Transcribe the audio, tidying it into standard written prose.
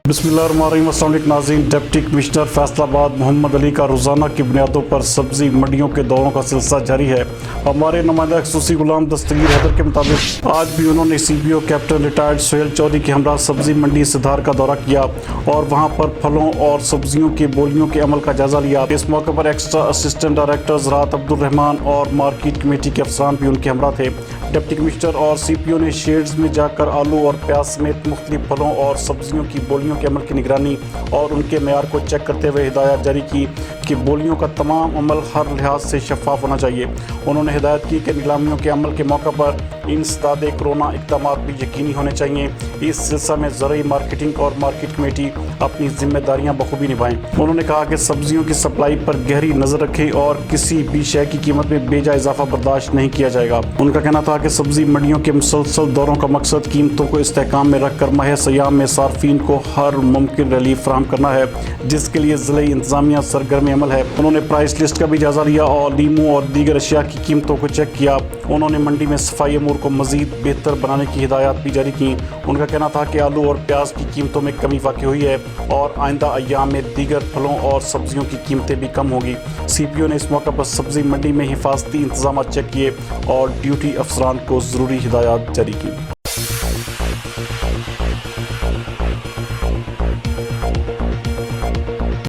बिस्मिल्लाहिर्रहमानिर्रहीम। अस्सलाम वालेकुम नाज़रीन। डिप्टी कमिश्नर फैसलाबाद मोहम्मद अली का रोज़ाना की बुनियादों पर सब्ज़ी मंडियों के दौरों का सिलसिला जारी है। हमारे नुमाइंदा खसूसी गुलाम दस्तगीर हैदर के मुताबिक आज भी उन्होंने CPO captain retired Sohail Chaudhry के हमरा सब्ज़ी मंडी सिद्धार का दौरा किया और वहाँ पर फलों और सब्जियों की बोलियों के अमल का जायज़ा लिया। इस मौके पर एक्स्ट्रा असिस्टेंट डायरेक्टर ज़राअत अब्दुल रहमान और मार्केट कमेटी के अफसरान भी उनके हमरा थे। डिप्टी कमिश्नर और CPO ने शेड्स में जाकर आलू और प्याज समेत मुख्तलिफ फलों और सब्जियों की बोलियों के अमल की निगरानी और उनके मेयार को चेक करते हुए हिदायत जारी की कि बोलियों का तमाम अमल हर लिहाज से शफाफ होना चाहिए। उन्होंने हिदायत की कि नीलामियों के अमल के मौके पर इंसदादे कोरोना इक़दामात भी यकीनी होने चाहिए। इस सिलसिले में ज़रूरी मार्केटिंग और मार्केट कमेटी अपनी जिम्मेदारियां बखूबी निभाएं। उन्होंने कहा कि सब्जियों की सप्लाई पर गहरी नज़र रखें और किसी भी शय की कीमत में बेजा इजाफा बर्दाश्त नहीं किया जाएगा। उनका कहना था कि सब्जी मंडियों के मुसलसल दौरों का मकसद कीमतों को इस्तेहकाम में रखकर माह सयाम में सार्फिन को हर मुमकिन रिलीफ फराहम करना है, जिसके लिए ज़िले इंतजामिया सरगर्म अमल है। उन्होंने प्राइस लिस्ट का भी जायज़ा लिया और लीमू और दीगर अशिया की कीमतों को चेक किया। उन्होंने मंडी में सफाई अमूर को मज़ीद बेहतर बनाने की हिदायत भी जारी की। उनका कहना था कि आलू और प्याज की कीमतों में कमी वाक़ई हुई है और आइंदा अय्याम में दीगर फलों और सब्जियों की कीमतें भी कम होगी। CPO ने इस मौके पर सब्जी मंडी में हिफाजती इंतजाम चेक किए और ड्यूटी अफसरान को ज़रूरी हिदायत जारी की।